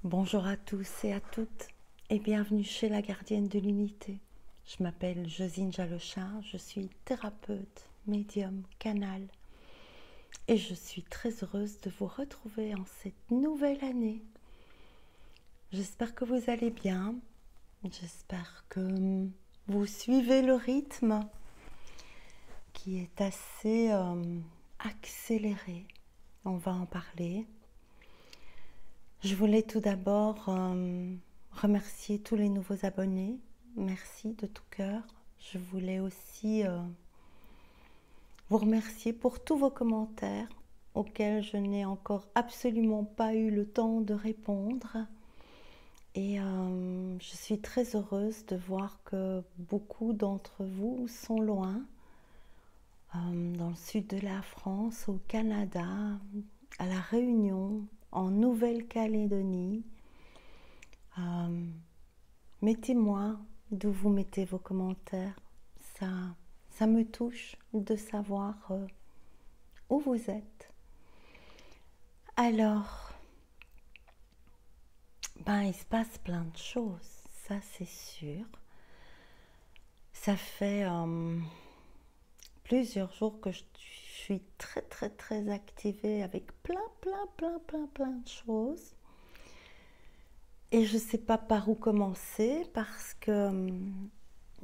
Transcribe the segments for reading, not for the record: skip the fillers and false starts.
Bonjour à tous et à toutes et bienvenue chez la gardienne de l'unité. Je m'appelle Josine Jalochard, je suis thérapeute, médium, canal et je suis très heureuse de vous retrouver en cette nouvelle année. J'espère que vous allez bien, j'espère que vous suivez le rythme qui est assez accéléré. On va en parler. Je voulais tout d'abord remercier tous les nouveaux abonnés. Merci de tout cœur. Je voulais aussi vous remercier pour tous vos commentaires auxquels je n'ai encore absolument pas eu le temps de répondre. Et je suis très heureuse de voir que beaucoup d'entre vous sont loin, dans le sud de la France, au Canada, à La Réunion, en Nouvelle-Calédonie. Mettez-moi d'où vous mettez vos commentaires. Ça me touche de savoir où vous êtes. Alors, il se passe plein de choses, ça c'est sûr. Ça fait plusieurs jours que je suis très activée avec plein de choses. Et je ne sais pas par où commencer parce que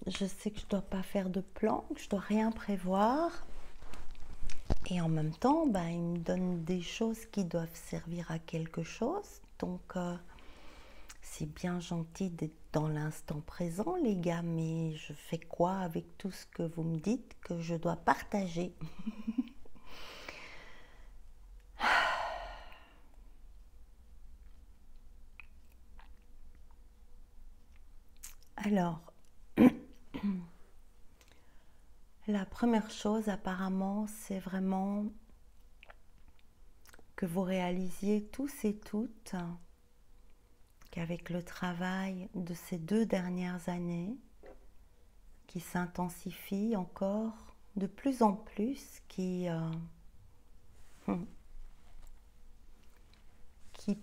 je sais que je ne dois pas faire de plan, que je ne dois rien prévoir. Et en même temps, il me donne des choses qui doivent servir à quelque chose. Donc, c'est bien gentil d'être dans l'instant présent, les gars, mais je fais quoi avec tout ce que vous me dites que je dois partager? Alors, la première chose apparemment, c'est vraiment que vous réalisiez tous et toutes qu'avec le travail de ces 2 dernières années, qui s'intensifie encore de plus en plus, qui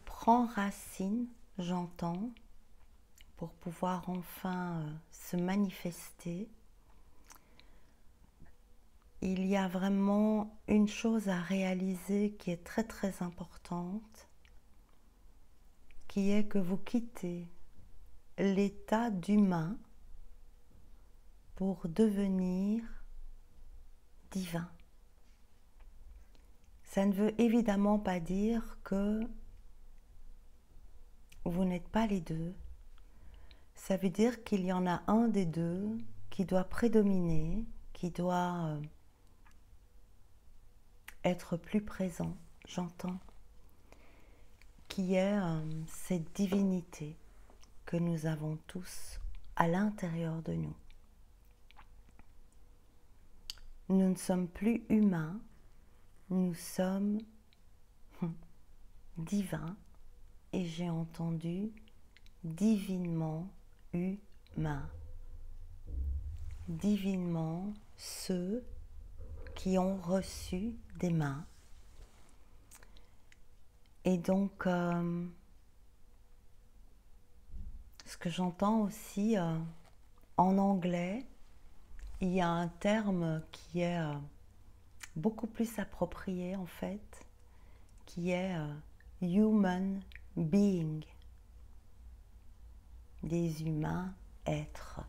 prend racine, j'entends, pour pouvoir enfin se manifester. Il y a vraiment une chose à réaliser qui est très importante, qui est que vous quittez l'état d'humain pour devenir divin. Ça ne veut évidemment pas dire que vous n'êtes pas les deux. Ça veut dire qu'il y en a un des deux qui doit prédominer, qui doit être plus présent, j'entends, qui est cette divinité que nous avons tous à l'intérieur de nous. Nous ne sommes plus humains, nous sommes divins, et j'ai entendu divinement humains. Divinement ceux qui ont reçu des mains. Et donc, ce que j'entends aussi en anglais, il y a un terme qui est beaucoup plus approprié en fait, qui est human being, des humains êtres.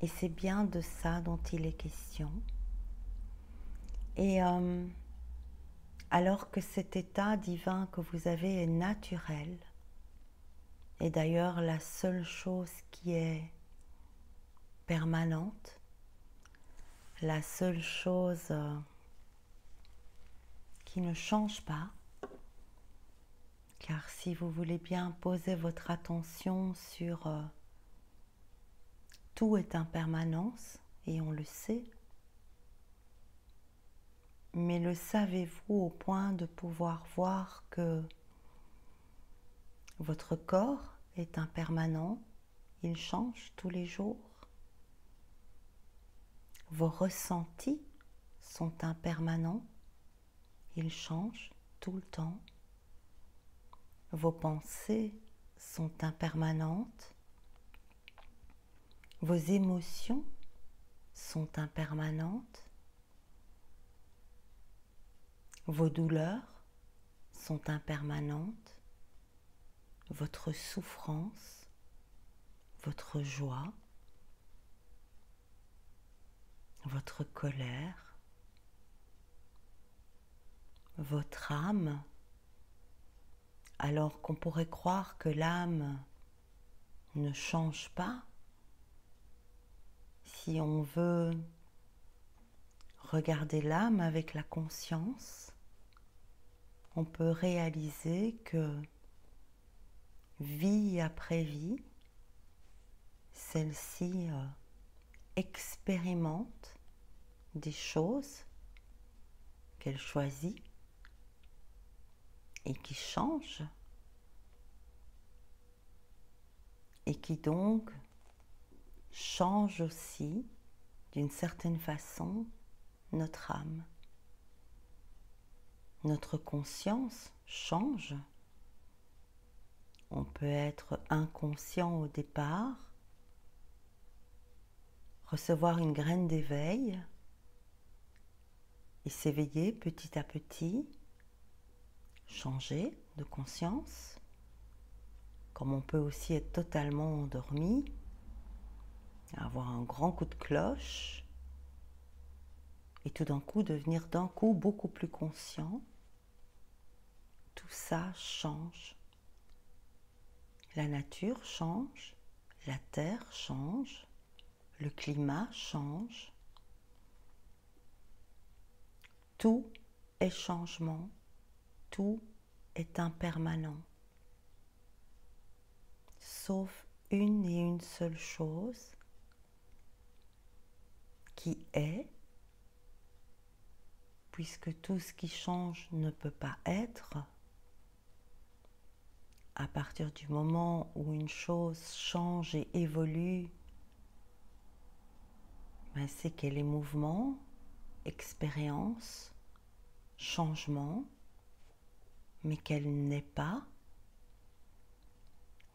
Et c'est bien de ça dont il est question. Et alors que cet état divin que vous avez est naturel, et d'ailleurs la seule chose qui est permanente, la seule chose qui ne change pas, car si vous voulez bien poser votre attention sur tout est impermanence, et on le sait, mais le savez-vous au point de pouvoir voir que votre corps est impermanent, il change tous les jours. Vos ressentis sont impermanents, ils changent tout le temps. Vos pensées sont impermanentes. Vos émotions sont impermanentes. Vos douleurs sont impermanentes. Votre souffrance, votre joie, votre colère, votre âme, alors qu'on pourrait croire que l'âme ne change pas. Si on veut regarder l'âme avec la conscience, on peut réaliser que vie après vie, celle-ci expérimente des choses qu'elle choisit et qui changent et qui donc changent aussi d'une certaine façon notre âme. Notre conscience change. On peut être inconscient au départ, recevoir une graine d'éveil et s'éveiller petit à petit, changer de conscience, comme on peut aussi être totalement endormi, avoir un grand coup de cloche et tout d'un coup devenir d'un coup beaucoup plus conscient. Tout ça change. La nature change, la terre change, le climat change. Tout est changement, tout est impermanent. Sauf une et une seule chose qui est, puisque tout ce qui change ne peut pas être. À partir du moment où une chose change et évolue, ben c'est qu'elle est mouvement, expérience, changement, mais qu'elle n'est pas.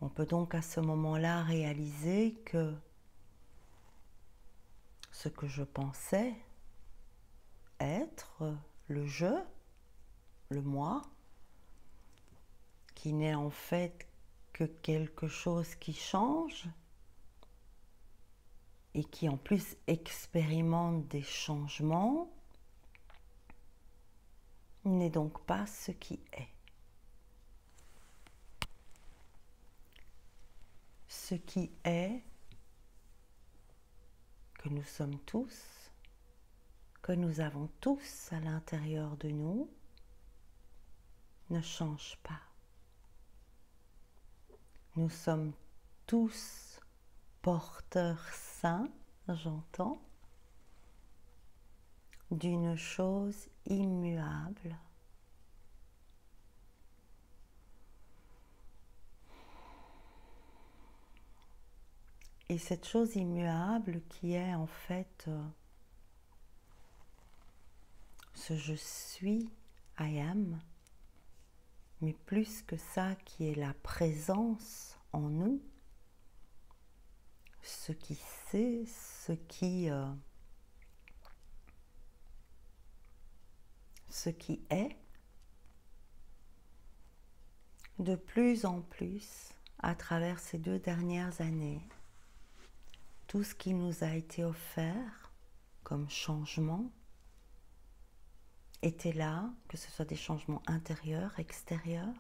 On peut donc à ce moment-là réaliser que ce que je pensais être le je, le moi, qui n'est en fait que quelque chose qui change et qui en plus expérimente des changements, n'est donc pas ce qui est. Ce qui est, que nous sommes tous, que nous avons tous à l'intérieur de nous, ne change pas. Nous sommes tous porteurs sains, j'entends, d'une chose immuable. Et cette chose immuable qui est en fait ce je suis, I am, mais plus que ça qui est la présence en nous, ce qui sait, ce qui est, de plus en plus à travers ces 2 dernières années, tout ce qui nous a été offert comme changement était là, que ce soit des changements intérieurs, extérieurs,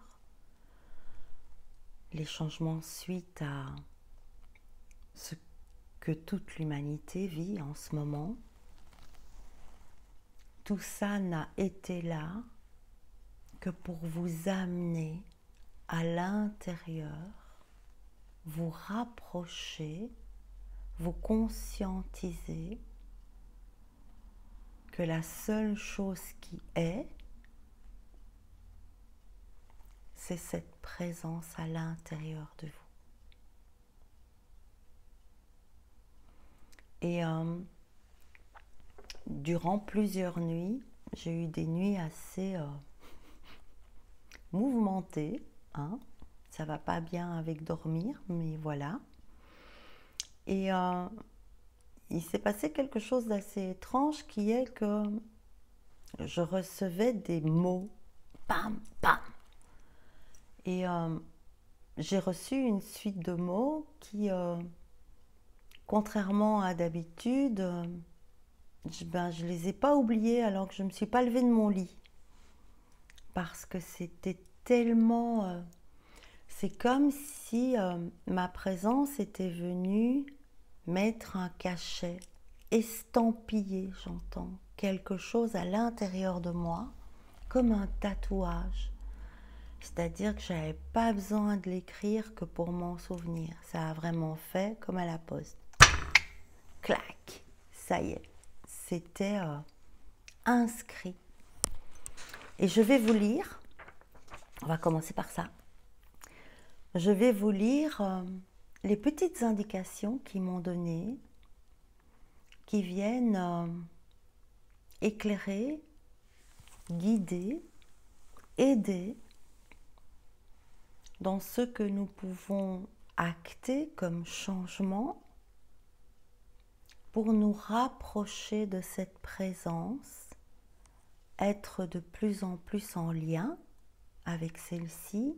les changements suite à ce que toute l'humanité vit en ce moment. Tout ça n'a été là que pour vous amener à l'intérieur, vous rapprocher, vous conscientiser que la seule chose qui est, c'est cette présence à l'intérieur de vous. Et durant plusieurs nuits, j'ai eu des nuits assez mouvementées, hein, ça va pas bien avec dormir, mais voilà. Et il s'est passé quelque chose d'assez étrange qui est que je recevais des mots, pam, pam. Et j'ai reçu une suite de mots qui, contrairement à d'habitude, je les ai pas oubliés alors que je me suis pas levée de mon lit. Parce que c'était tellement... c'est comme si ma présence était venue mettre un cachet, estampiller, j'entends, quelque chose à l'intérieur de moi, comme un tatouage. C'est-à-dire que je n'avais pas besoin de l'écrire que pour m'en souvenir. Ça a vraiment fait comme à la poste. Clac, ça y est, c'était inscrit. Et je vais vous lire, on va commencer par ça. Je vais vous lire les petites indications qu'ils m'ont données, qui viennent éclairer, guider, aider dans ce que nous pouvons acter comme changement pour nous rapprocher de cette présence, être de plus en plus en lien avec celle-ci,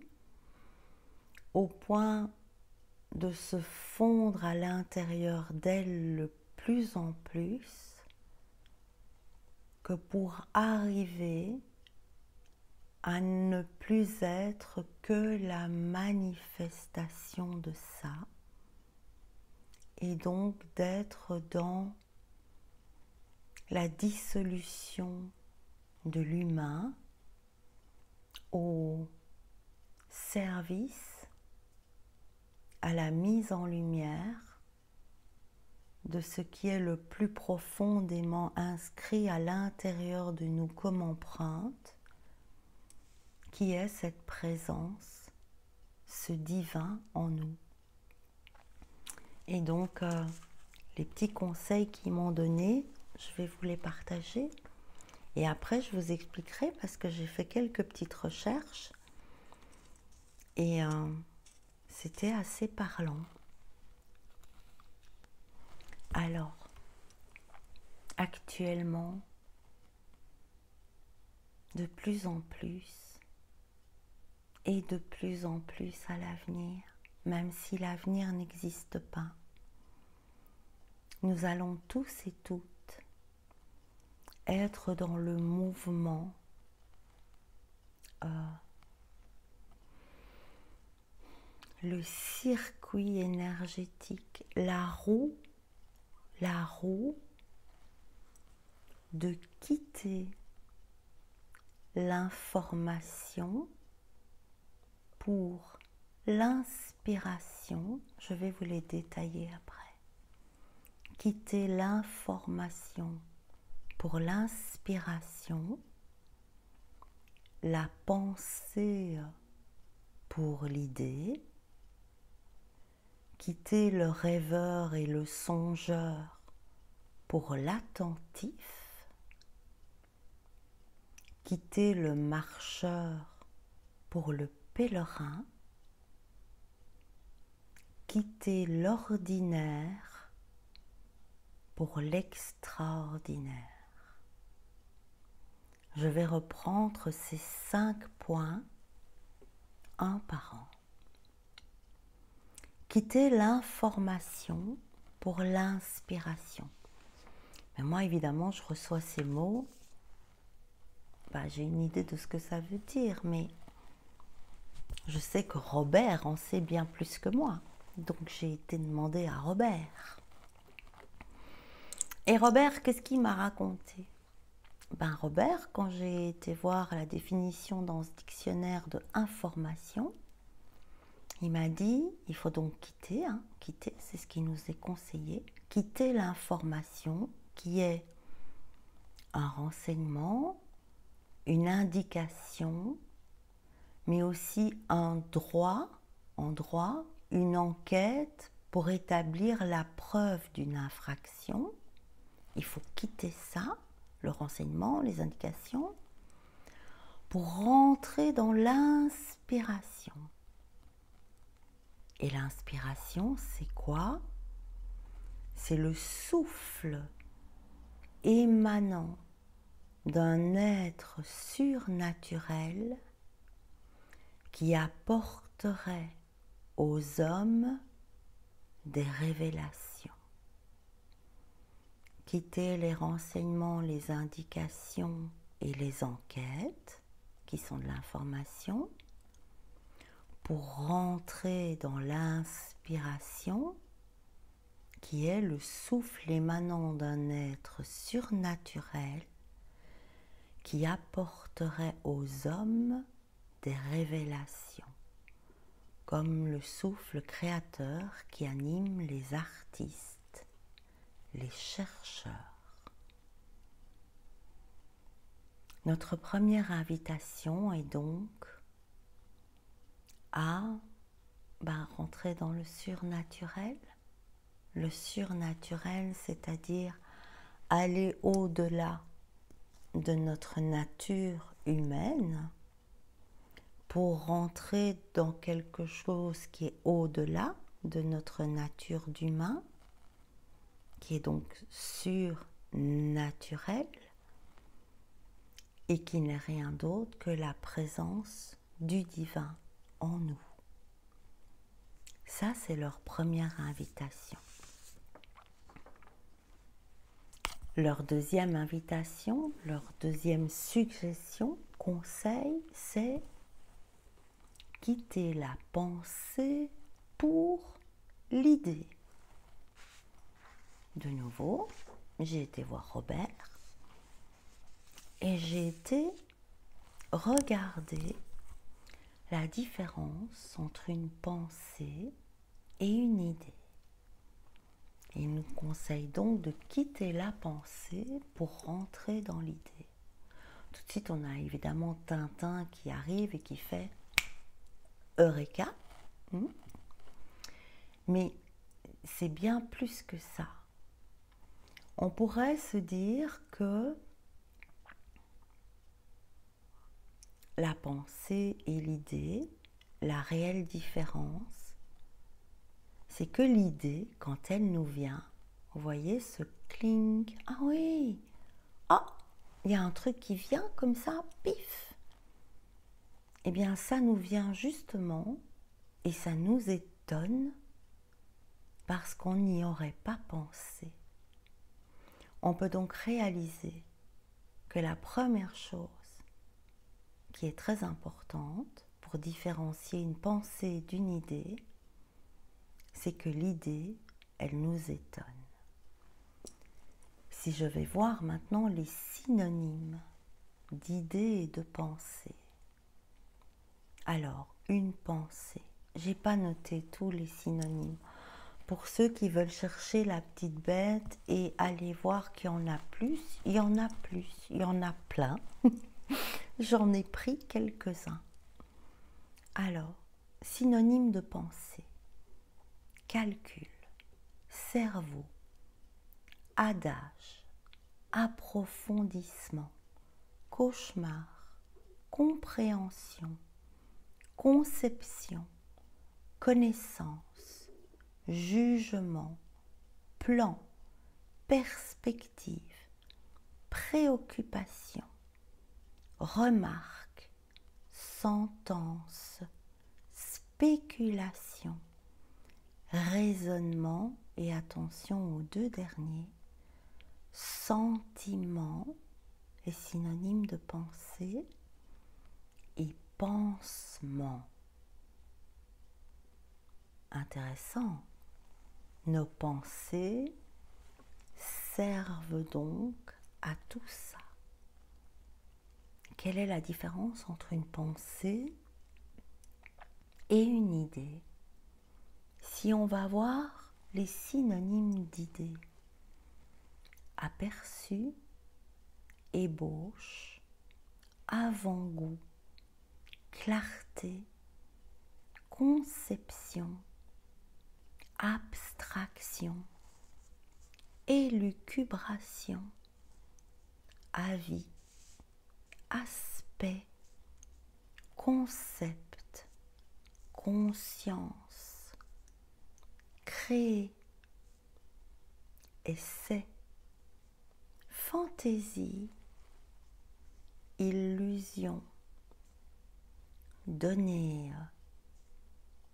au point de se fondre à l'intérieur d'elle le plus en plus, que pour arriver à ne plus être que la manifestation de ça, et donc d'être dans la dissolution de l'humain au service, à la mise en lumière de ce qui est le plus profondément inscrit à l'intérieur de nous comme empreinte, qui est cette présence, ce divin en nous. Et donc, les petits conseils qu'ils m'ont donnés, je vais vous les partager. Et après, je vous expliquerai parce que j'ai fait quelques petites recherches. Et c'était assez parlant. Alors, actuellement, de plus en plus, et de plus en plus à l'avenir, même si l'avenir n'existe pas, nous allons tous et toutes être dans le mouvement le circuit énergétique, la roue de quitter l'information pour l'inspiration. Je vais vous les détailler après. Quitter l'information pour l'inspiration, la pensée pour l'idée, quitter le rêveur et le songeur pour l'attentif, quitter le marcheur pour le pèlerin, quitter l'ordinaire pour l'extraordinaire. Je vais reprendre ces 5 points un par un. Quitter l'information pour l'inspiration. Mais moi, évidemment, je reçois ces mots. J'ai une idée de ce que ça veut dire, mais je sais que Robert en sait bien plus que moi. Donc, j'ai été demander à Robert. Et Robert, qu'est-ce qu'il m'a raconté? Robert, quand j'ai été voir la définition dans ce dictionnaire de information, il m'a dit, il faut donc quitter, quitter, c'est ce qui nous est conseillé, quitter l'information qui est un renseignement, une indication, mais aussi un droit, une enquête pour établir la preuve d'une infraction. Il faut quitter ça, le renseignement, les indications, pour rentrer dans l'inspiration. Et l'inspiration, c'est quoi? C'est le souffle émanant d'un être surnaturel qui apporterait aux hommes des révélations. Quitter les renseignements, les indications et les enquêtes, qui sont de l'information, pour rentrer dans l'inspiration, qui est le souffle émanant d'un être surnaturel qui apporterait aux hommes des révélations, comme le souffle créateur qui anime les artistes, les chercheurs. Notre première invitation est donc à rentrer dans le surnaturel. Le surnaturel, c'est-à-dire aller au-delà de notre nature humaine pour rentrer dans quelque chose qui est au-delà de notre nature d'humain, qui est donc surnaturel et qui n'est rien d'autre que la présence du divin en nous. Ça, c'est leur première invitation. Leur deuxième invitation, leur deuxième suggestion, conseil, c'est quitter la pensée pour l'idée. De nouveau, j'ai été voir Robert et j'ai été regarder la différence entre une pensée et une idée. Il nous conseille donc de quitter la pensée pour rentrer dans l'idée. Tout de suite, on a évidemment Tintin qui arrive et qui fait Eureka. Mais c'est bien plus que ça. On pourrait se dire que la pensée et l'idée, la réelle différence, c'est que l'idée, quand elle nous vient, vous voyez ce cling, ah oui, il y a un truc qui vient comme ça, pif. Eh bien, ça nous vient justement et ça nous étonne parce qu'on n'y aurait pas pensé. On peut donc réaliser que la première chose qui est très importante pour différencier une pensée d'une idée, c'est que l'idée, elle nous étonne. Si je vais voir maintenant les synonymes d'idée et de pensée. Alors, une pensée. J'ai pas noté tous les synonymes. Pour ceux qui veulent chercher la petite bête et aller voir qu'il y en a plus, il y en a plus, il y en a plein. J'en ai pris quelques-uns. Alors, synonyme de pensée. Calcul, cerveau, adage, approfondissement, cauchemar, compréhension, conception, connaissance, jugement, plan, perspective, préoccupation, remarque, sentence, spéculation, raisonnement, et attention aux deux derniers, sentiment, les synonymes de pensée, et pansement. Intéressant. Nos pensées servent donc à tout ça. Quelle est la différence entre une pensée et une idée? Si on va voir les synonymes d'idée, aperçu, ébauche, avant-goût, clarté, conception, abstraction, élucubration, avis, aspect, concept, conscience, créer. Et c'est fantaisie, illusion, donner,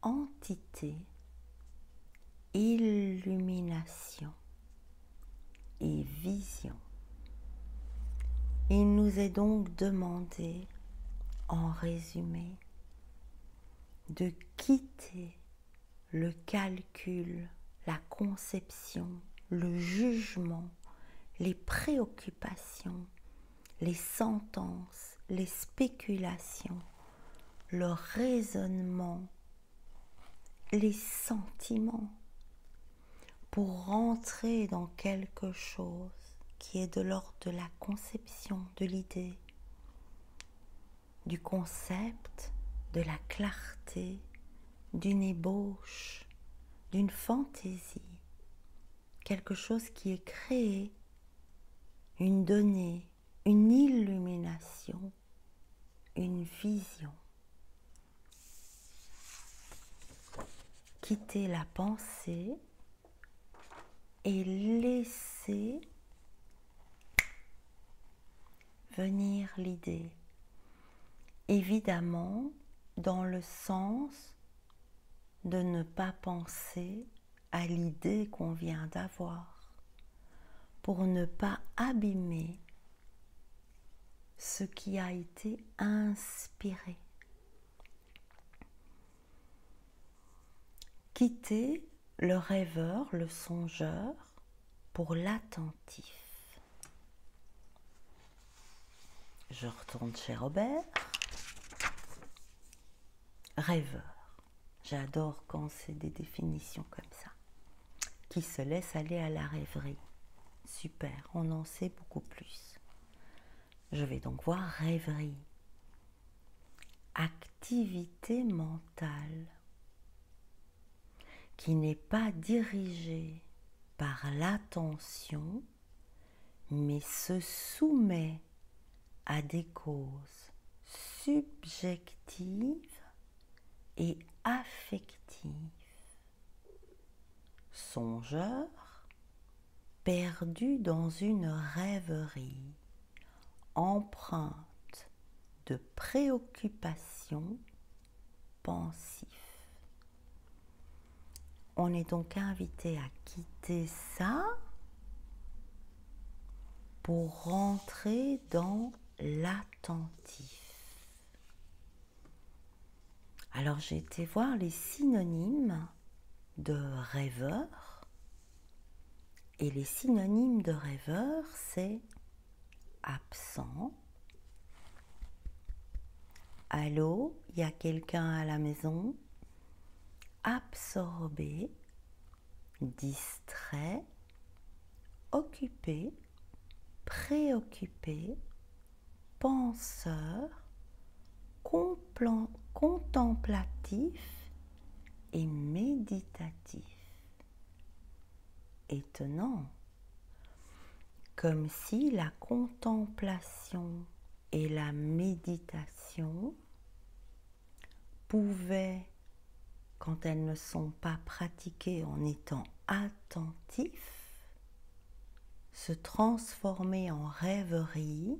entité, illumination et vision. Il nous est donc demandé, en résumé, de quitter le calcul, la conception, le jugement, les préoccupations, les sentences, les spéculations, le raisonnement, les sentiments, pour rentrer dans quelque chose qui est de l'ordre de la conception, de l'idée, du concept, de la clarté, d'une ébauche, d'une fantaisie, quelque chose qui est créé, une donnée, une illumination, une vision. Quitter la pensée et laisser venir l'idée. Évidemment, dans le sens de ne pas penser à l'idée qu'on vient d'avoir, pour ne pas abîmer ce qui a été inspiré. Quitter le rêveur, le songeur, pour l'attentif. Je retourne chez Robert. Rêveur. J'adore quand c'est des définitions comme ça, qui se laissent aller à la rêverie. Super, on en sait beaucoup plus. Je vais donc voir rêverie. Activité mentale qui n'est pas dirigée par l'attention, mais se soumet à des causes subjectives et affectives. Songeur, perdu dans une rêverie, empreinte de préoccupations pensives. On est donc invité à quitter ça pour rentrer dans l'attentif. Alors j'ai été voir les synonymes de rêveur. Et les synonymes de rêveur, c'est absent. Allô, il y a quelqu'un à la maison. Absorbé, distrait, occupé, préoccupé, penseur, contemplatif et méditatif. Étonnant, comme si la contemplation et la méditation pouvaient, quand elles ne sont pas pratiquées en étant attentifs, se transformer en rêveries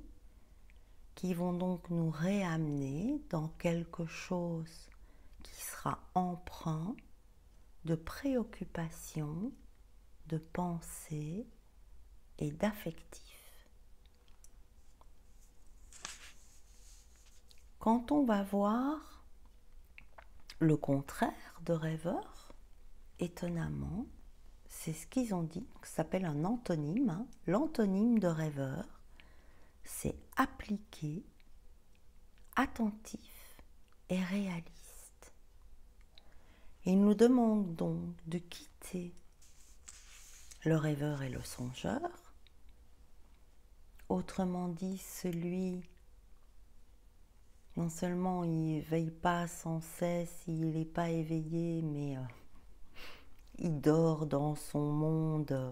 qui vont donc nous réamener dans quelque chose qui sera empreint de préoccupation, de pensée et d'affectif. Quand on va voir le contraire de rêveur, étonnamment, c'est ce qu'ils ont dit, ça s'appelle un antonyme. L'antonyme de rêveur, c'est appliqué, attentif et réaliste. Il nous demande donc de quitter le rêveur et le songeur, autrement dit celui, non seulement il ne veille pas sans cesse, il n'est pas éveillé, mais il dort dans son monde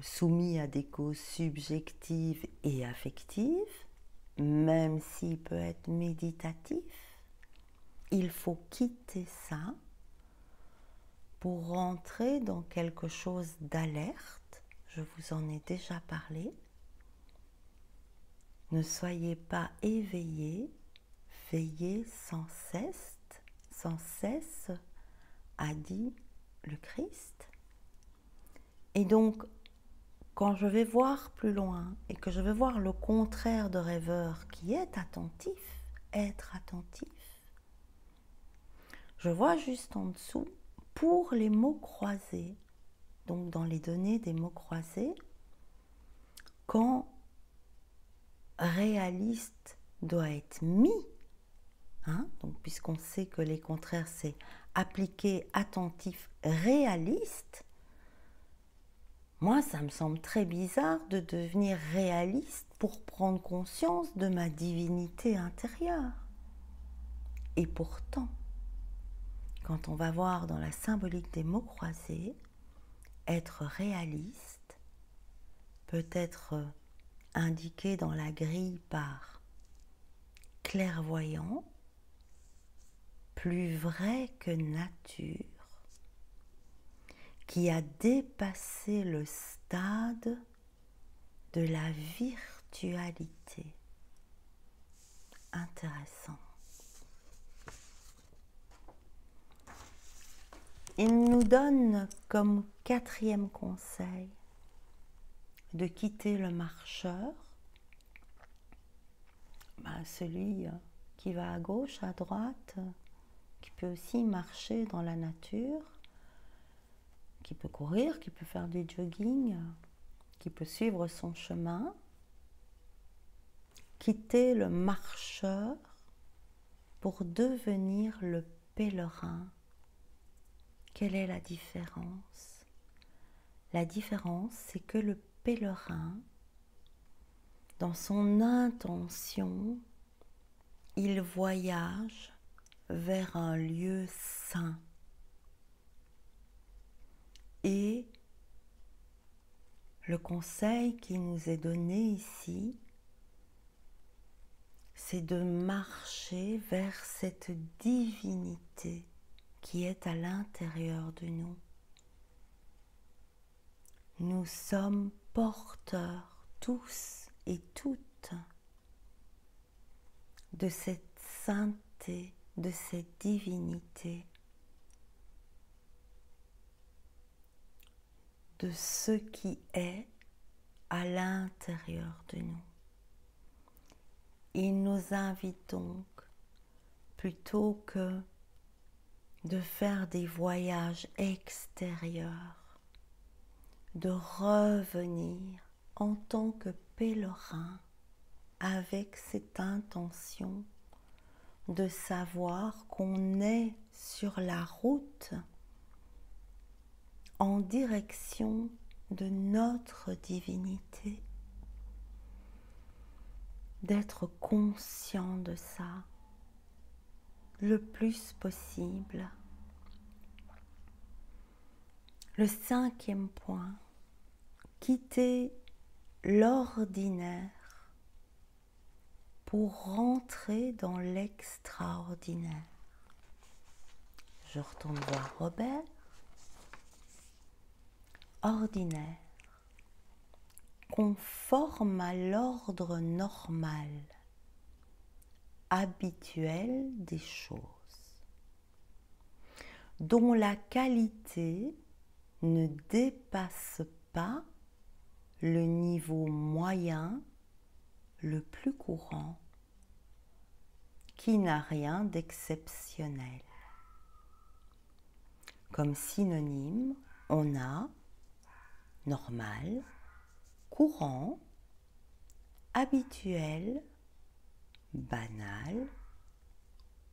soumis à des causes subjectives et affectives, même s'il peut être méditatif. Il faut quitter ça pour rentrer dans quelque chose d'alerte. Je vous en ai déjà parlé. Ne soyez pas éveillés, veillez sans cesse, a dit le Christ. Et donc, quand je vais voir plus loin et que je vais voir le contraire de rêveur qui est attentif, être attentif, je vois juste en dessous, pour les mots croisés, donc dans les données des mots croisés, quand réaliste doit être mis, donc puisqu'on sait que les contraires c'est appliqué, attentif, réaliste, moi ça me semble très bizarre de devenir réaliste pour prendre conscience de ma divinité intérieure. Et pourtant, quand on va voir dans la symbolique des mots croisés, être réaliste peut être indiqué dans la grille par clairvoyant, plus vrai que nature, qui a dépassé le stade de la virtualité. Intéressant. Il nous donne comme 4e conseil de quitter le marcheur, celui qui va à gauche, à droite, qui peut aussi marcher dans la nature, qui peut courir, qui peut faire du jogging, qui peut suivre son chemin. Quitter le marcheur pour devenir le pèlerin. Quelle est la différence? La différence, c'est que le pèlerin, dans son intention, il voyage vers un lieu saint. Et le conseil qui nous est donné ici, c'est de marcher vers cette divinité qui est à l'intérieur de nous. Nous sommes porteurs, tous et toutes, de cette sainteté, de cette divinité, de ce qui est à l'intérieur de nous. Il nous invite donc, plutôt que de faire des voyages extérieurs, de revenir en tant que pèlerin avec cette intention de savoir qu'on est sur la route en direction de notre divinité, d'être conscient de ça le plus possible. Le 5e point, quitter l'ordinaire pour rentrer dans l'extraordinaire. Je retourne voir Robert. Ordinaire, conforme à l'ordre normal, habituel des choses, dont la qualité ne dépasse pas le niveau moyen le plus courant, qui n'a rien d'exceptionnel. Comme synonyme, on a normal, courant, habituel, banal,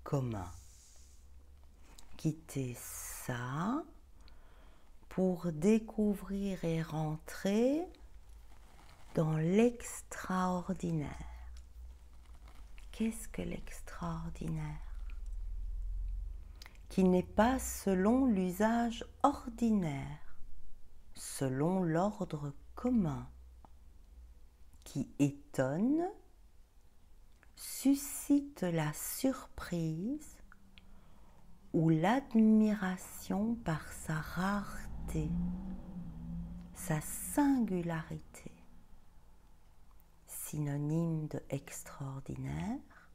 commun. Quitter ça pour découvrir et rentrer dans l'extraordinaire. Qu'est-ce que l'extraordinaire? Qui n'est pas selon l'usage ordinaire, selon l'ordre commun, qui étonne, suscite la surprise ou l'admiration par sa rareté, sa singularité, synonyme de extraordinaire,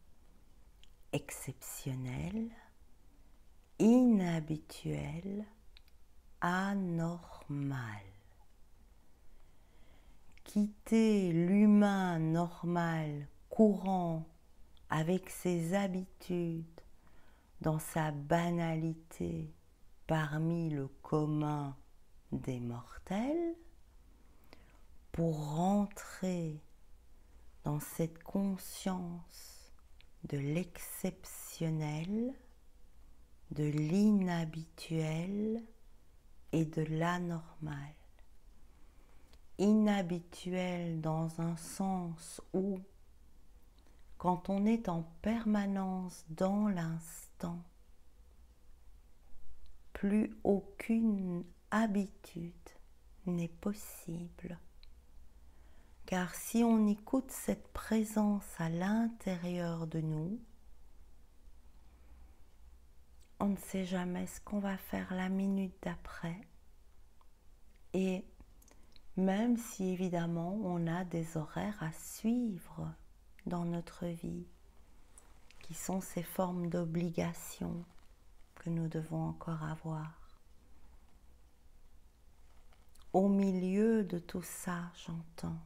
exceptionnel, inhabituel, anormal. Quitter l'humain normal, courant, avec ses habitudes, dans sa banalité, parmi le commun des mortels, pour rentrer dans cette conscience de l'exceptionnel, de l'inhabituel et de l'anormal. Inhabituel dans un sens où, quand on est en permanence dans l'instant, plus aucune habitude n'est possible. Car si on écoute cette présence à l'intérieur de nous, on ne sait jamais ce qu'on va faire la minute d'après. Et même si évidemment on a des horaires à suivre dans notre vie, qui sont ces formes d'obligation que nous devons encore avoir. Au milieu de tout ça, j'entends,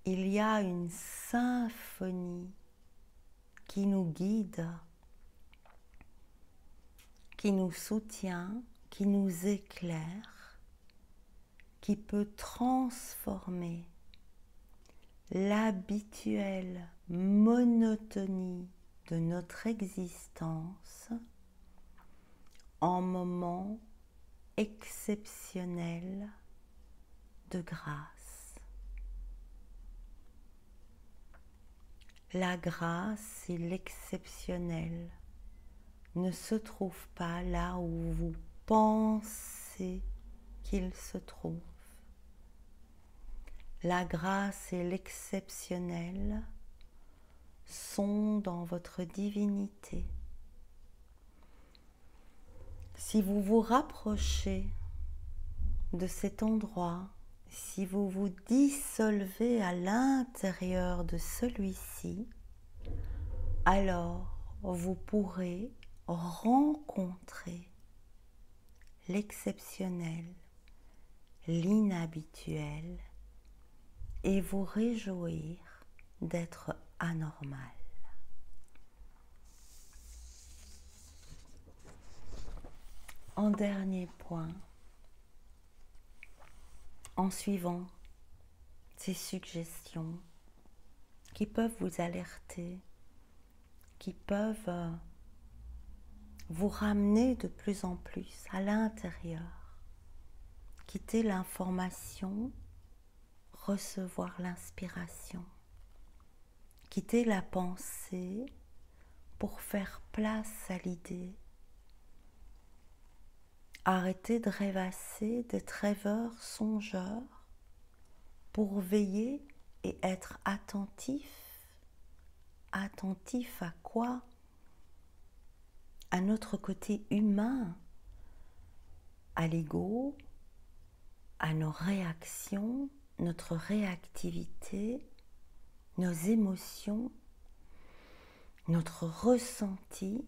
il y a une symphonie qui nous guide, qui nous soutient, qui nous éclaire, qui peut transformer l'habituelle monotonie de notre existence en moment exceptionnel de grâce. La grâce et l'exceptionnel ne se trouvent pas là où vous pensez qu'ils se trouvent. La grâce et l'exceptionnel sont dans votre divinité. Si vous vous rapprochez de cet endroit, si vous vous dissolvez à l'intérieur de celui-ci, alors vous pourrez rencontrer l'exceptionnel, l'inhabituel et vous réjouir d'être anormal. En dernier point, en suivant ces suggestions qui peuvent vous alerter, qui peuvent vous ramener de plus en plus à l'intérieur, quitter l'information, recevoir l'inspiration, quitter la pensée pour faire place à l'idée, arrêter de rêvasser, d'être rêveur, songeur, pour veiller et être attentif. Attentif à quoi? À notre côté humain, à l'ego, à nos réactions, notre réactivité, nos émotions, notre ressenti,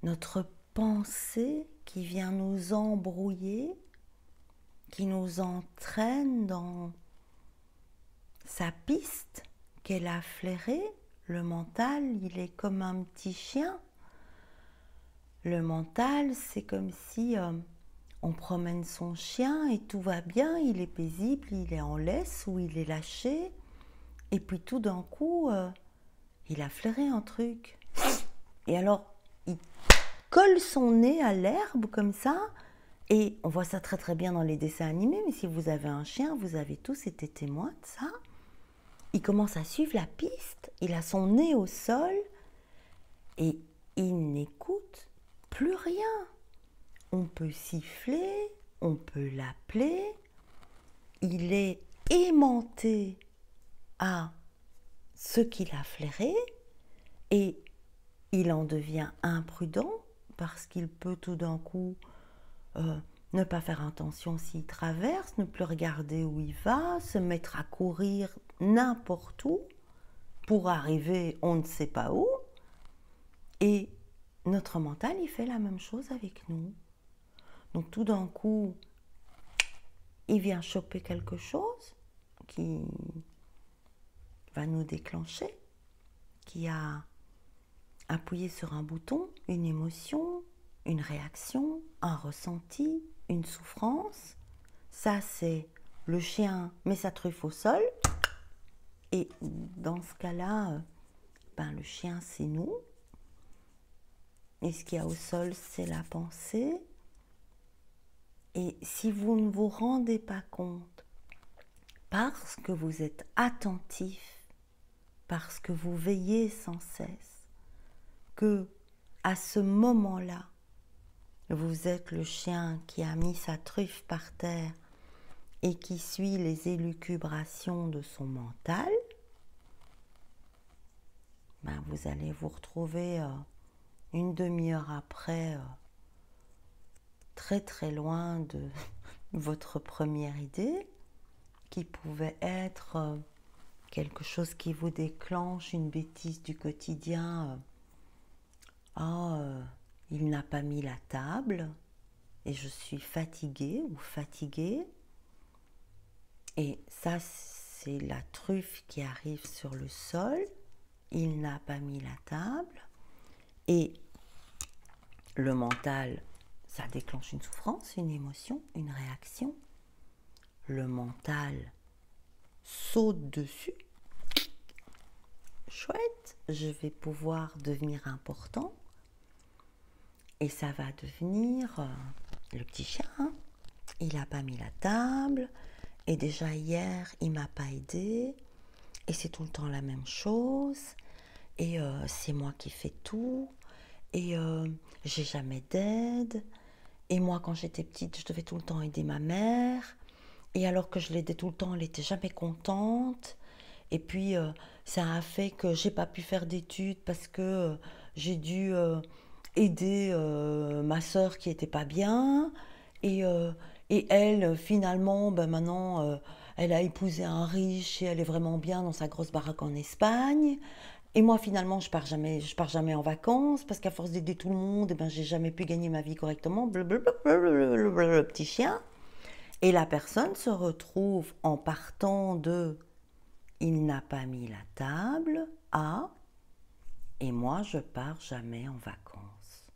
notre pensée qui vient nous embrouiller, qui nous entraîne dans sa piste qu'elle a flairée. Le mental, il est comme un petit chien. Le mental, c'est comme si on promène son chien et tout va bien, il est paisible, il est en laisse ou il est lâché. Et puis tout d'un coup, il a flairé un truc. Et alors, il colle son nez à l'herbe comme ça. Et on voit ça très très bien dans les dessins animés. Mais si vous avez un chien, vous avez tous été témoins de ça. Il commence à suivre la piste. Il a son nez au sol. Et il n'écoute plus rien. On peut siffler, on peut l'appeler. Il est aimanté à ce qu'il a flairé et il en devient imprudent parce qu'il peut tout d'un coup ne pas faire attention s'il traverse, ne plus regarder où il va, se mettre à courir n'importe où pour arriver on ne sait pas où. Et notre mental, il fait la même chose avec nous. Donc tout d'un coup, il vient choper quelque chose qui va nous déclencher, qui a appuyé sur un bouton, une émotion, une réaction, un ressenti, une souffrance. Ça, c'est le chien met sa truffe au sol. Et dans ce cas-là, le chien, c'est nous. Et ce qu'il y a au sol, c'est la pensée. Et si vous ne vous rendez pas compte, parce que vous êtes attentif, parce que vous veillez sans cesse, que à ce moment-là, vous êtes le chien qui a mis sa truffe par terre et qui suit les élucubrations de son mental, vous allez vous retrouver une demi-heure après très très loin de votre première idée, qui pouvait être quelque chose qui vous déclenche, une bêtise du quotidien. Il n'a pas mis la table et je suis fatiguée ou fatiguée. Et ça, c'est la truffe qui arrive sur le sol. Il n'a pas mis la table. Et le mental, ça déclenche une souffrance, une émotion, une réaction. Le mental saute dessus. Chouette, je vais pouvoir devenir important. Et ça va devenir le petit chien. Il n'a pas mis la table. Et déjà hier, il ne m'a pas aidé. Et c'est tout le temps la même chose. Et c'est moi qui fais tout. Et j'ai jamais d'aide. Et moi, quand j'étais petite, je devais tout le temps aider ma mère. Et alors que je l'aidais tout le temps, elle n'était jamais contente. Et puis, ça a fait que j'ai pas pu faire d'études parce que j'ai dû aider ma sœur qui était pas bien. Et, et elle, finalement, maintenant, elle a épousé un riche et elle est vraiment bien dans sa grosse baraque en Espagne. Et moi, finalement, je pars jamais en vacances parce qu'à force d'aider tout le monde, j'ai jamais pu gagner ma vie correctement. Blablabla, le petit chien. Et la personne se retrouve en partant de il n'a pas mis la table à et moi, je pars jamais en vacances.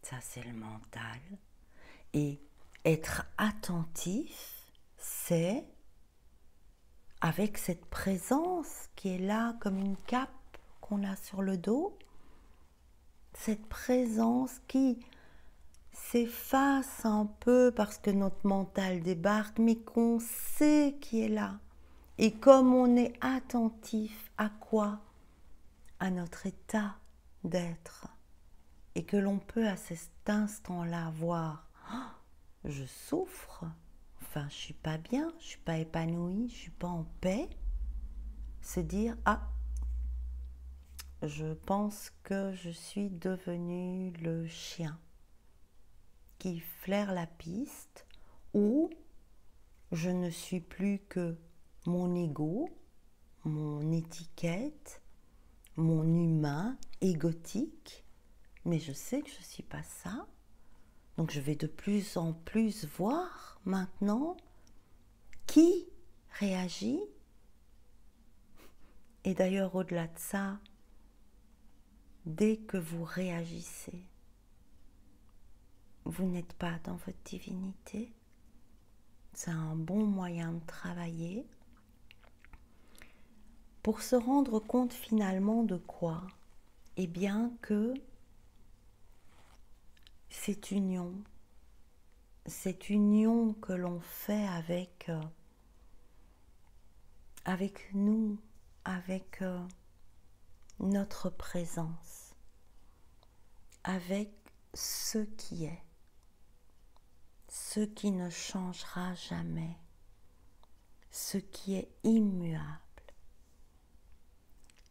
Ça, c'est le mental. Et être attentif, c'est avec cette présence qui est là comme une cape qu'on a sur le dos, cette présence qui s'efface un peu parce que notre mental débarque, mais qu'on sait qui est là. Et comme on est attentif à quoi? À notre état d'être. Et que l'on peut à cet instant-là voir, je souffre, enfin je suis pas bien, je suis pas épanouie, je suis pas en paix. Se dire, je pense que je suis devenue le chien qui flaire la piste, ou je ne suis plus que mon ego, mon étiquette, mon humain égotique, mais je sais que je ne suis pas ça. Donc je vais de plus en plus voir maintenant qui réagit. Et d'ailleurs, au-delà de ça, dès que vous réagissez, vous n'êtes pas dans votre divinité. C'est un bon moyen de travailler pour se rendre compte finalement de quoi? Eh bien que cette union que l'on fait avec nous, avec notre présence, avec ce qui est, ce qui ne changera jamais, ce qui est immuable.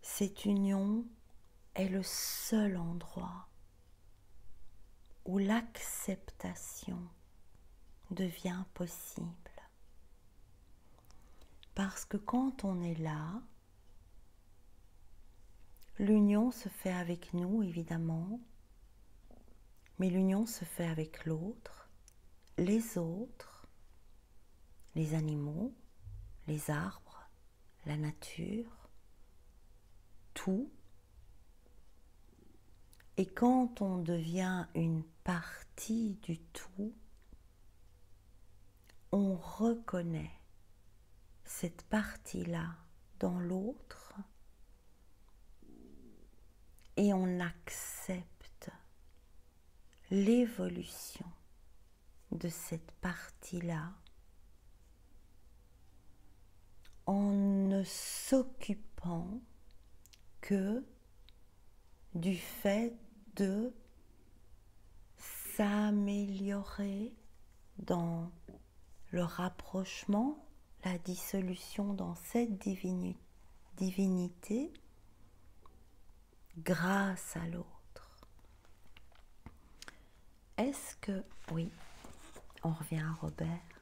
Cette union est le seul endroit où l'acceptation devient possible. Parce que quand on est là, l'union se fait avec nous, évidemment, mais l'union se fait avec l'autre, les autres, les animaux, les arbres, la nature, tout. Et quand on devient une partie du tout, on reconnaît cette partie-là dans l'autre et on accepte l'évolution de cette partie-là en ne s'occupant que du fait de s'améliorer dans le rapprochement, la dissolution dans cette divinité grâce à l'autre. Est-ce que, oui, on revient à Robert,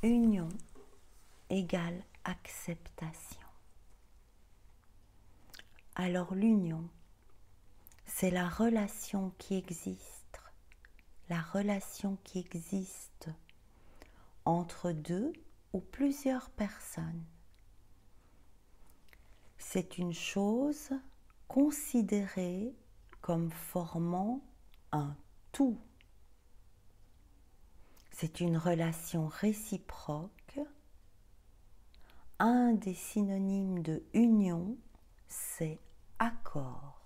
union égale acceptation. Alors l'union, c'est la relation qui existe entre deux ou plusieurs personnes. C'est une chose considérée comme formant un tout. C'est une relation réciproque. Un des synonymes de union, c'est accord.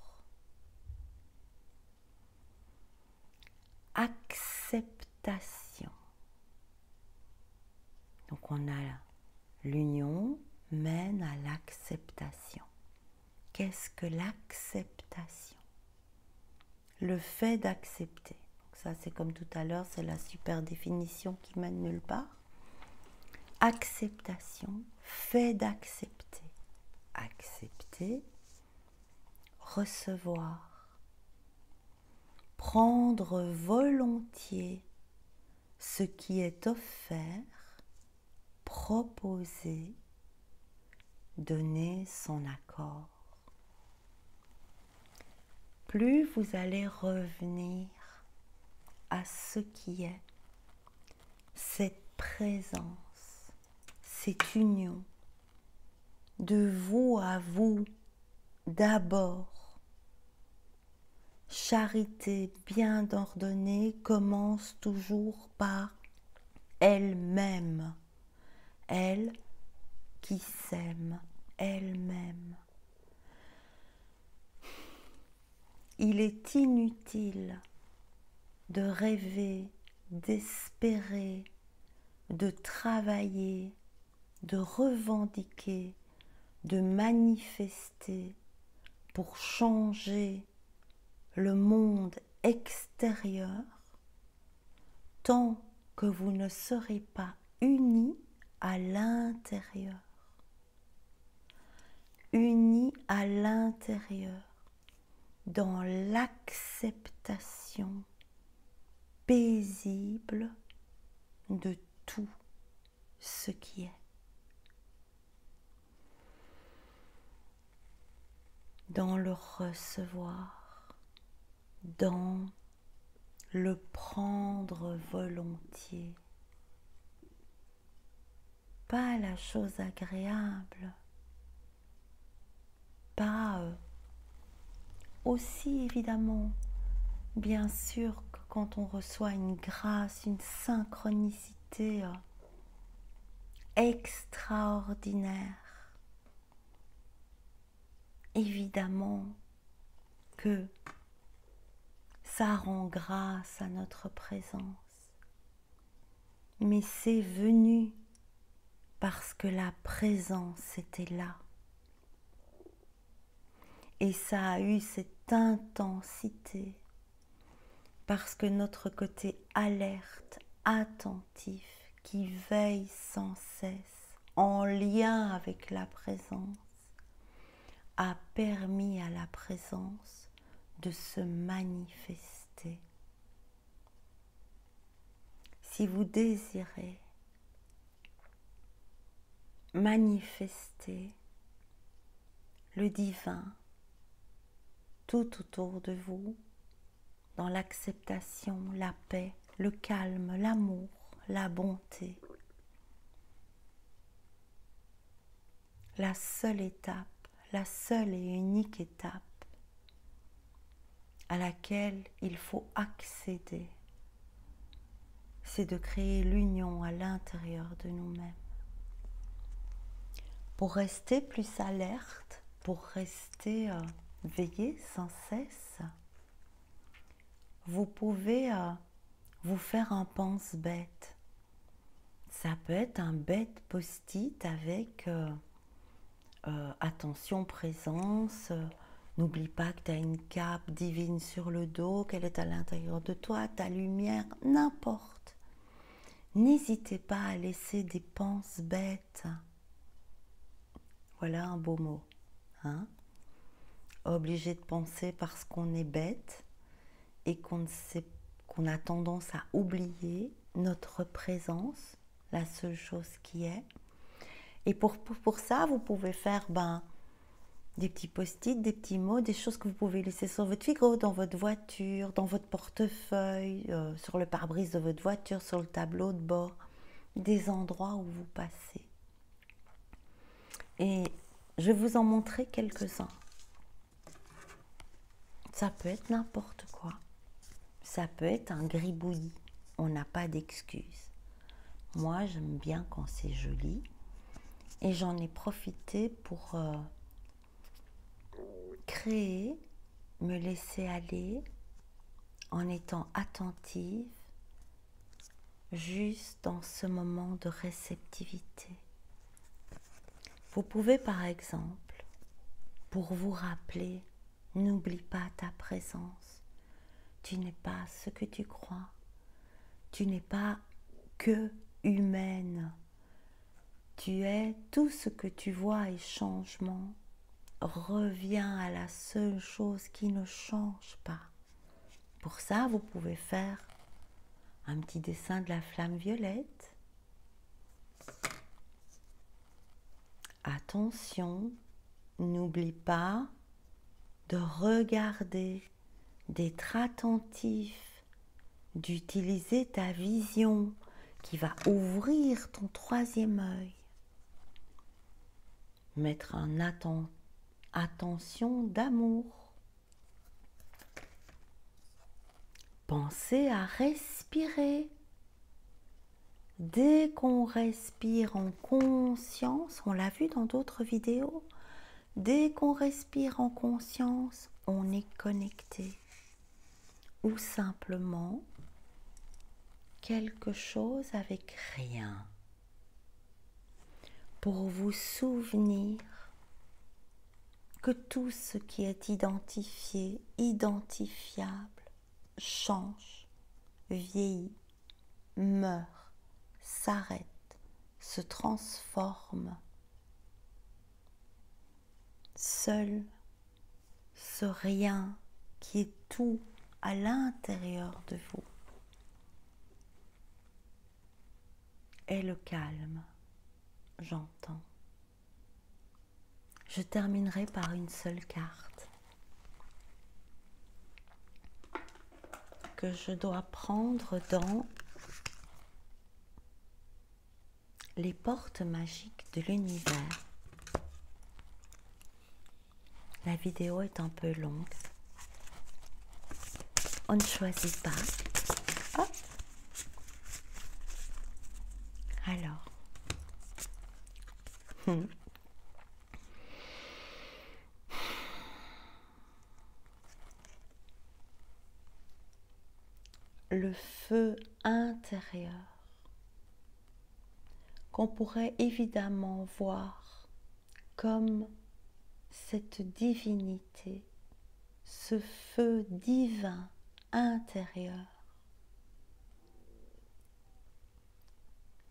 Acceptation. Donc on a l'union mène à l'acceptation. Qu'est-ce que l'acceptation? Le fait d'accepter. Donc ça c'est comme tout à l'heure, c'est la super définition qui mène nulle part. Acceptation, fait d'accepter. Accepter, recevoir, prendre volontiers ce qui est offert, proposer, donner son accord. Plus vous allez revenir à ce qui est, cette présence, cette union, de vous à vous d'abord. Charité bien ordonnée commence toujours par elle-même, elle qui s'aime elle-même. Il est inutile de rêver, d'espérer, de travailler, de revendiquer, de manifester pour changer le monde extérieur tant que vous ne serez pas unis à l'intérieur. Unis à l'intérieur, dans l'acceptation paisible de tout ce qui est. Dans le recevoir, dans le prendre volontiers. Pas la chose agréable, pas aussi évidemment, bien sûr que quand on reçoit une grâce, une synchronicité extraordinaire, évidemment que ça rend grâce à notre présence. Mais c'est venu parce que la présence était là. Et ça a eu cette intensité parce que notre côté alerte, attentif, qui veille sans cesse en lien avec la présence, a permis à la présence de se manifester. Si vous désirez manifester le divin tout autour de vous, dans l'acceptation, la paix, le calme, l'amour, la bonté, la seule étape, la seule et unique étape à laquelle il faut accéder, c'est de créer l'union à l'intérieur de nous-mêmes. Pour rester plus alerte, pour rester veillé sans cesse, vous pouvez vous faire un pense-bête. Ça peut être un bête post-it avec attention, présence, n'oublie pas que tu as une cape divine sur le dos, qu'elle est à l'intérieur de toi, ta lumière, n'importe. N'hésitez pas à laisser des pense-bêtes. Voilà un beau mot. Hein? Obligé de penser parce qu'on est bête et qu'on a tendance à oublier notre présence, la seule chose qui est. Et pour ça, vous pouvez faire des petits post-it, des petits mots, des choses que vous pouvez laisser sur votre frigo, dans votre voiture, dans votre portefeuille, sur le pare-brise de votre voiture, sur le tableau de bord, des endroits où vous passez. Et je vais vous en montrer quelques-uns. Ça peut être n'importe quoi. Ça peut être un gribouillis. On n'a pas d'excuses. Moi, j'aime bien quand c'est joli. Et j'en ai profité pour créer, me laisser aller en étant attentive juste dans ce moment de réceptivité. Vous pouvez par exemple, pour vous rappeler, n'oublie pas ta présence. Tu n'es pas ce que tu crois. Tu n'es pas que humaine. Tu es tout ce que tu vois et changement. Reviens à la seule chose qui ne change pas. Pour ça, vous pouvez faire un petit dessin de la flamme violette. Attention, n'oublie pas de regarder, d'être attentif, d'utiliser ta vision qui va ouvrir ton troisième œil. Mettre en attention d'amour. Pensez à respirer. Dès qu'on respire en conscience, on l'a vu dans d'autres vidéos, dès qu'on respire en conscience, on est connecté. Ou simplement quelque chose avec rien. Pour vous souvenir que tout ce qui est identifié, identifiable, change, vieillit, meurt, s'arrête, se transforme. Seul ce rien qui est tout à l'intérieur de vous est le calme, j'entends. Je terminerai par une seule carte que je dois prendre dans les portes magiques de l'univers. La vidéo est un peu longue. On ne choisit pas. Hop. Alors. Le feu intérieur qu'on pourrait évidemment voir comme cette divinité, ce feu divin intérieur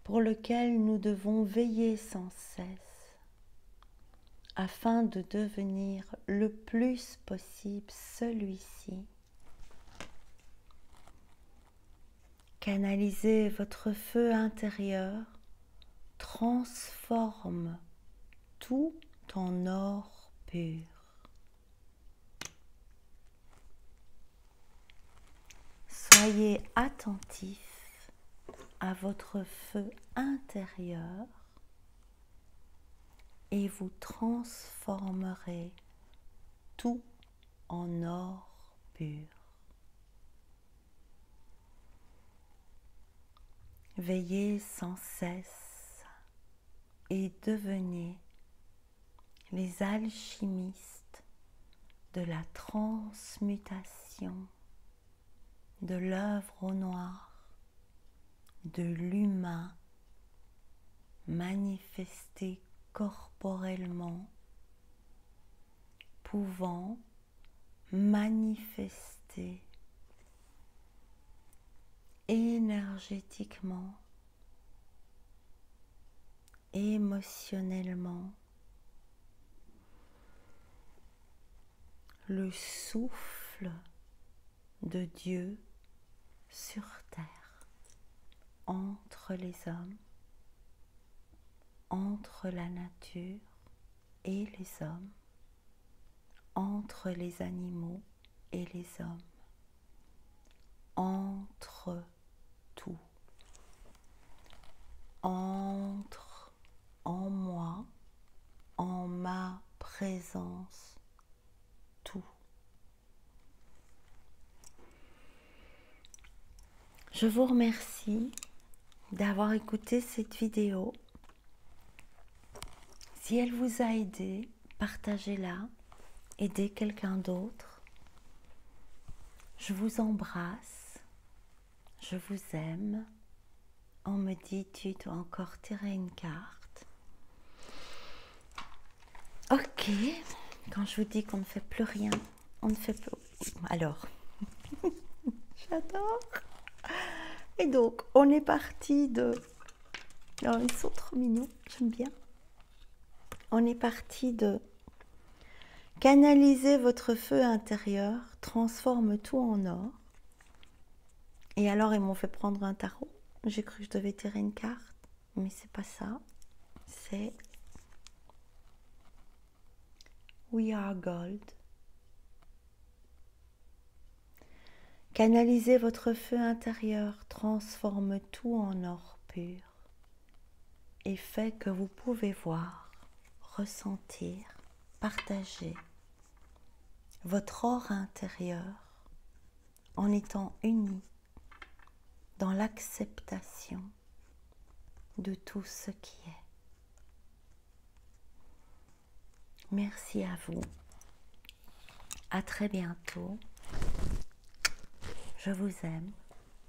pour lequel nous devons veiller sans cesse afin de devenir le plus possible celui-ci. Canalisez votre feu intérieur, transforme tout en or pur. Soyez attentif à votre feu intérieur et vous transformerez tout en or pur. Veillez sans cesse et devenez les alchimistes de la transmutation, de l'œuvre au noir, de l'humain manifesté corporellement, pouvant manifester énergétiquement, émotionnellement, le souffle de Dieu sur terre, entre les hommes, entre la nature et les hommes, entre les animaux et les hommes, entre tout, entre en moi, en ma présence, tout. Je vous remercie d'avoir écouté cette vidéo. Si elle vous a aidé, partagez-la, aidez quelqu'un d'autre. Je vous embrasse, je vous aime. On me dit, tu dois encore tirer une carte. Ok, quand je vous dis qu'on ne fait plus rien, on ne fait plus... Alors, j'adore. Et donc, on est parti de... Oh, ils sont trop mignons, j'aime bien. On est parti de canaliser votre feu intérieur, transforme tout en or. Et alors, ils m'ont fait prendre un tarot. J'ai cru que je devais tirer une carte, mais c'est pas ça. C'est We are gold. Canalisez votre feu intérieur, transforme tout en or pur et fait que vous pouvez voir, ressentir, partager votre or intérieur en étant unis dans l'acceptation de tout ce qui est. Merci à vous. À très bientôt. Je vous aime.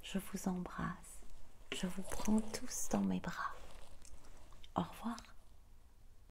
Je vous embrasse. Je vous prends tous dans mes bras. Au revoir.